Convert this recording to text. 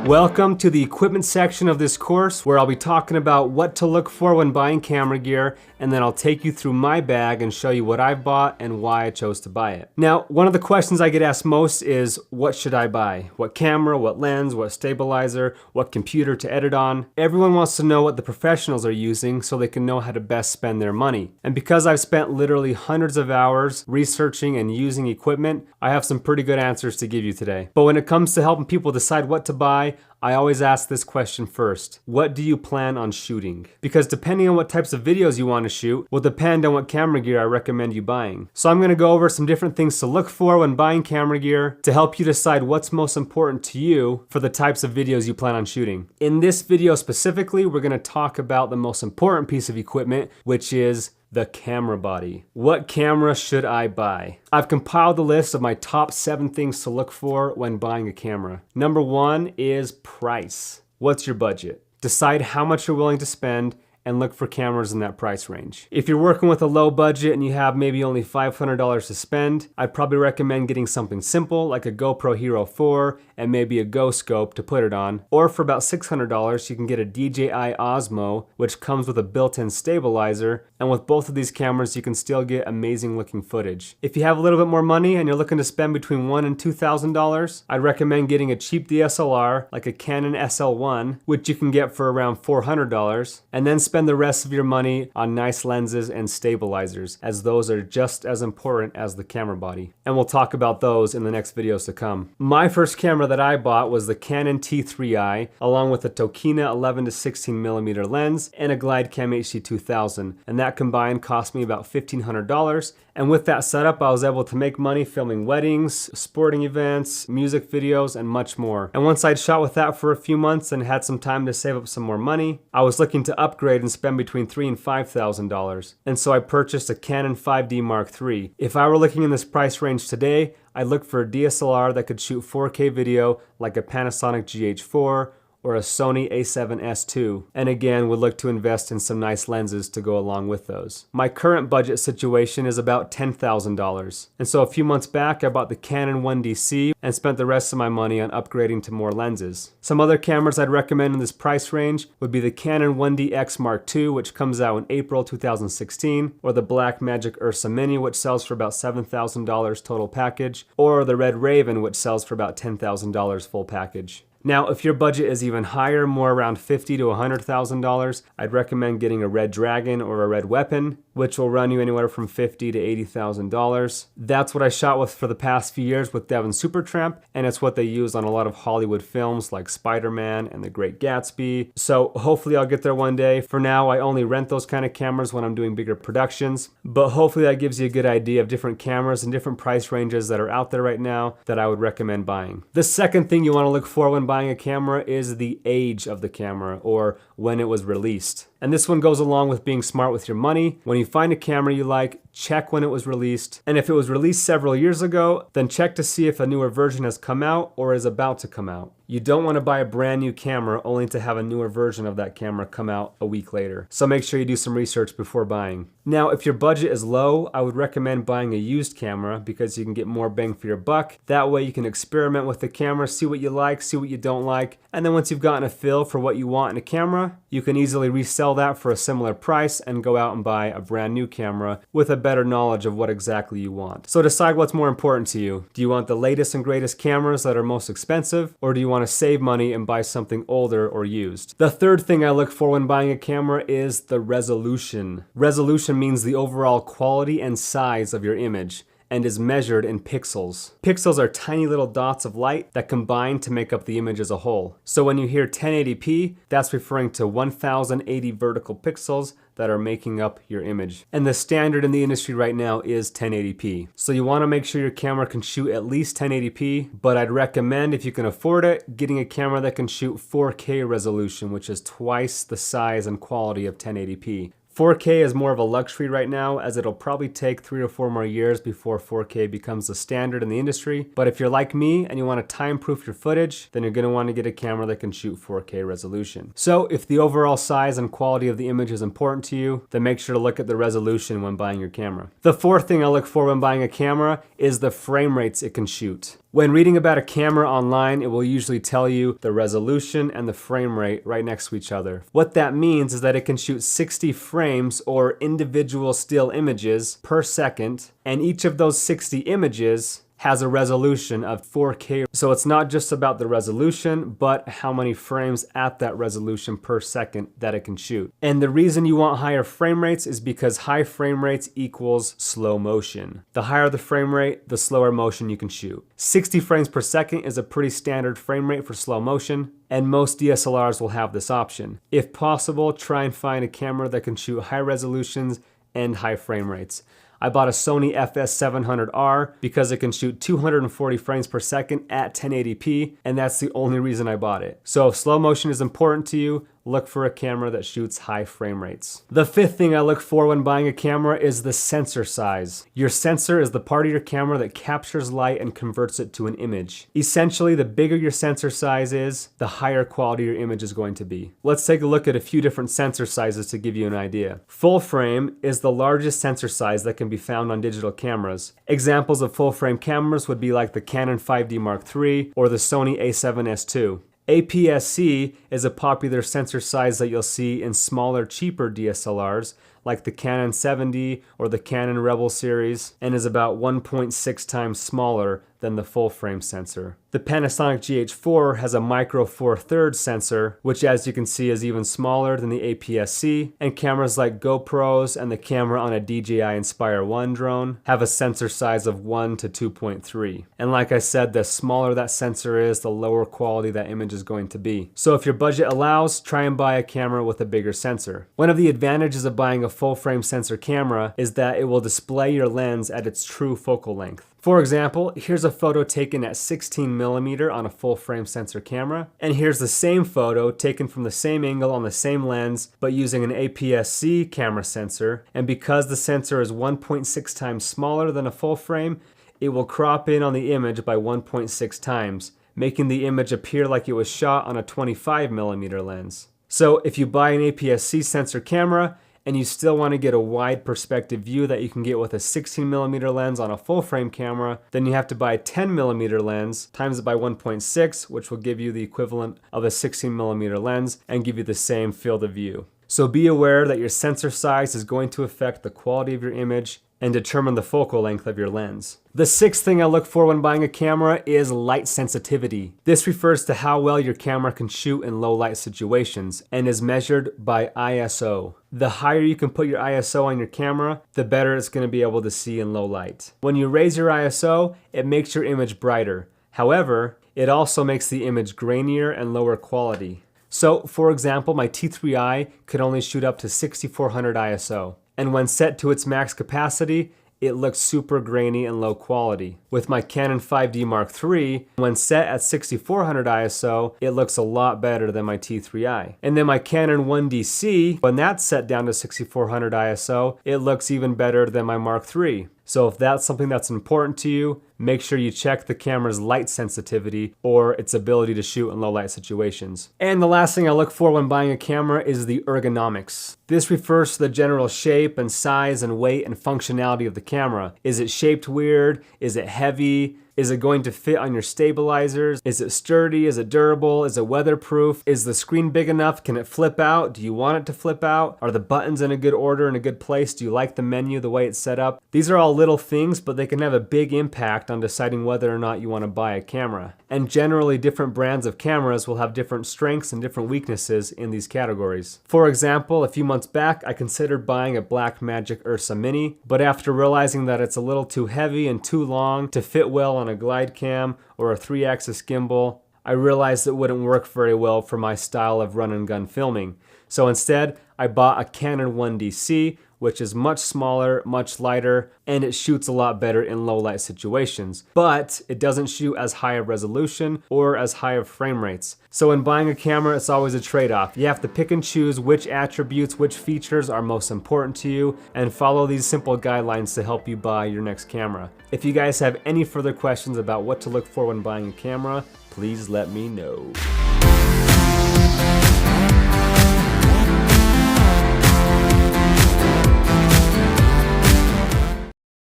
Welcome to the equipment section of this course where I'll be talking about what to look for when buying camera gear, and then I'll take you through my bag and show you what I've bought and why I chose to buy it. Now, one of the questions I get asked most is, what should I buy? What camera, what lens, what stabilizer, what computer to edit on? Everyone wants to know what the professionals are using so they can know how to best spend their money. And because I've spent literally hundreds of hours researching and using equipment, I have some pretty good answers to give you today. But when it comes to helping people decide what to buy, I always ask this question first. What do you plan on shooting? Because depending on what types of videos you want to shoot will depend on what camera gear I recommend you buying. So I'm going to go over some different things to look for when buying camera gear to help you decide what's most important to you for the types of videos you plan on shooting. In this video specifically, we're going to talk about the most important piece of equipment, which is the camera body. What camera should I buy? I've compiled a list of my top 7 things to look for when buying a camera. Number 1 is price. What's your budget? Decide how much you're willing to spend and look for cameras in that price range. If you're working with a low budget and you have maybe only $500 to spend, I'd probably recommend getting something simple like a GoPro Hero 4 and maybe a Go Scope to put it on. Or for about $600, you can get a DJI Osmo, which comes with a built-in stabilizer, and with both of these cameras, you can still get amazing looking footage. If you have a little bit more money and you're looking to spend between $1,000 and $2,000, I'd recommend getting a cheap DSLR like a Canon SL1, which you can get for around $400, and then spend the rest of your money on nice lenses and stabilizers, as those are just as important as the camera body. And we'll talk about those in the next videos to come. My first camera that I bought was the Canon T3i, along with a Tokina 11 to 16 millimeter lens and a Glidecam HD2000, and that combined cost me about $1,500. And with that setup, I was able to make money filming weddings, sporting events, music videos, and much more. And once I'd shot with that for a few months and had some time to save up some more money, I was looking to upgrade and spend between $3,000 and $5,000. And so I purchased a Canon 5D Mark III. If I were looking in this price range today, I'd look for a DSLR that could shoot 4K video like a Panasonic GH4 or a Sony a7S II, and again would look to invest in some nice lenses to go along with those. My current budget situation is about $10,000, and so a few months back I bought the Canon 1DC and spent the rest of my money on upgrading to more lenses. Some other cameras I'd recommend in this price range would be the Canon 1DX Mark II, which comes out in April 2016, or the Blackmagic Ursa Mini, which sells for about $7,000 total package, or the Red Raven, which sells for about $10,000 full package. Now, if your budget is even higher, more around $50,000 to $100,000, I'd recommend getting a Red Dragon or a Red Weapon, which will run you anywhere from $50,000 to $80,000. That's what I shot with for the past few years with Devon Supertramp, and it's what they use on a lot of Hollywood films like Spider-Man and The Great Gatsby. So hopefully I'll get there one day. For now, I only rent those kind of cameras when I'm doing bigger productions, but hopefully that gives you a good idea of different cameras and different price ranges that are out there right now that I would recommend buying. The second thing you want to look for when buying a camera is the age of the camera, or when it was released. And this one goes along with being smart with your money. When you find a camera you like, check when it was released. And if it was released several years ago, then check to see if a newer version has come out or is about to come out. You don't want to buy a brand new camera only to have a newer version of that camera come out a week later. So make sure you do some research before buying. Now, if your budget is low, I would recommend buying a used camera because you can get more bang for your buck. That way you can experiment with the camera, see what you like, see what you don't like. And then once you've gotten a feel for what you want in a camera, you can easily resell that for a similar price and go out and buy a brand new camera with a better knowledge of what exactly you want. So decide what's more important to you. Do you want the latest and greatest cameras that are most expensive, or do you want to save money and buy something older or used? The third thing I look for when buying a camera is the resolution. Resolution means the overall quality and size of your image, and is measured in pixels. Pixels are tiny little dots of light that combine to make up the image as a whole. So when you hear 1080p, that's referring to 1080 vertical pixels that are making up your image. And the standard in the industry right now is 1080p. So you want to make sure your camera can shoot at least 1080p, but I'd recommend, if you can afford it, getting a camera that can shoot 4K resolution, which is twice the size and quality of 1080p. 4K is more of a luxury right now, as it'll probably take 3 or 4 more years before 4K becomes the standard in the industry. But if you're like me and you want to time-proof your footage, then you're going to want to get a camera that can shoot 4K resolution. So if the overall size and quality of the image is important to you, then make sure to look at the resolution when buying your camera. The fourth thing I look for when buying a camera is the frame rates it can shoot. When reading about a camera online, it will usually tell you the resolution and the frame rate right next to each other. What that means is that it can shoot 60 frames or individual still images per second, and each of those 60 images has a resolution of 4K. So it's not just about the resolution, but how many frames at that resolution per second that it can shoot. And the reason you want higher frame rates is because high frame rates equals slow motion. The higher the frame rate, the slower motion you can shoot. 60 frames per second is a pretty standard frame rate for slow motion, and most DSLRs will have this option. If possible, try and find a camera that can shoot high resolutions and high frame rates. I bought a Sony FS700R because it can shoot 240 frames per second at 1080p, and that's the only reason I bought it. So if slow motion is important to you, look for a camera that shoots high frame rates. The fifth thing I look for when buying a camera is the sensor size. Your sensor is the part of your camera that captures light and converts it to an image. Essentially, the bigger your sensor size is, the higher quality your image is going to be. Let's take a look at a few different sensor sizes to give you an idea. Full frame is the largest sensor size that can be found on digital cameras. Examples of full frame cameras would be like the Canon 5D Mark III or the Sony a7S II. APS-C is a popular sensor size that you'll see in smaller, cheaper DSLRs like the Canon 7D or the Canon Rebel series, and is about 1.6 times smaller than the full frame sensor. The Panasonic GH4 has a micro 4/3 sensor, which as you can see is even smaller than the APS-C, and cameras like GoPros and the camera on a DJI Inspire 1 drone have a sensor size of 1 to 2.3. And like I said, the smaller that sensor is, the lower quality that image is going to be. So if your budget allows, try and buy a camera with a bigger sensor. One of the advantages of buying a full frame sensor camera is that it will display your lens at its true focal length. For example, here's a photo taken at 16mm on a full frame sensor camera, and here's the same photo taken from the same angle on the same lens, but using an APS-C camera sensor, and because the sensor is 1.6 times smaller than a full frame, it will crop in on the image by 1.6 times, making the image appear like it was shot on a 25mm lens. So if you buy an APS-C sensor camera, and you still want to get a wide perspective view that you can get with a 16mm lens on a full frame camera, then you have to buy a 10mm lens, times it by 1.6, which will give you the equivalent of a 16mm lens and give you the same field of view. So be aware that your sensor size is going to affect the quality of your image and determine the focal length of your lens. The sixth thing I look for when buying a camera is light sensitivity. This refers to how well your camera can shoot in low light situations and is measured by ISO. The higher you can put your ISO on your camera, the better it's going to be able to see in low light. When you raise your ISO, it makes your image brighter. However, it also makes the image grainier and lower quality. So, for example, my T3i could only shoot up to 6400 ISO. And when set to its max capacity, it looks super grainy and low quality. With my Canon 5D Mark III, when set at 6400 ISO, it looks a lot better than my T3i. And then my Canon 1DC, when that's set down to 6400 ISO, it looks even better than my Mark III. So if that's something that's important to you, make sure you check the camera's light sensitivity or its ability to shoot in low light situations. And the last thing I look for when buying a camera is the ergonomics. This refers to the general shape and size and weight and functionality of the camera. Is it shaped weird? Is it heavy? Is it going to fit on your stabilizers? Is it sturdy? Is it durable? Is it weatherproof? Is the screen big enough? Can it flip out? Do you want it to flip out? Are the buttons in a good order, in a good place? Do you like the menu, the way it's set up? These are all little things, but they can have a big impact on deciding whether or not you want to buy a camera. And generally, different brands of cameras will have different strengths and different weaknesses in these categories. For example, a few months back, I considered buying a Blackmagic Ursa Mini, but after realizing that it's a little too heavy and too long to fit well on a glide cam or a 3-axis gimbal, I realized it wouldn't work very well for my style of run and gun filming. So instead, I bought a Canon 1DC, which is much smaller, much lighter, and it shoots a lot better in low light situations. But it doesn't shoot as high a resolution or as high of frame rates. So when buying a camera, it's always a trade-off. You have to pick and choose which attributes, which features are most important to you, and follow these simple guidelines to help you buy your next camera. If you guys have any further questions about what to look for when buying a camera, please let me know.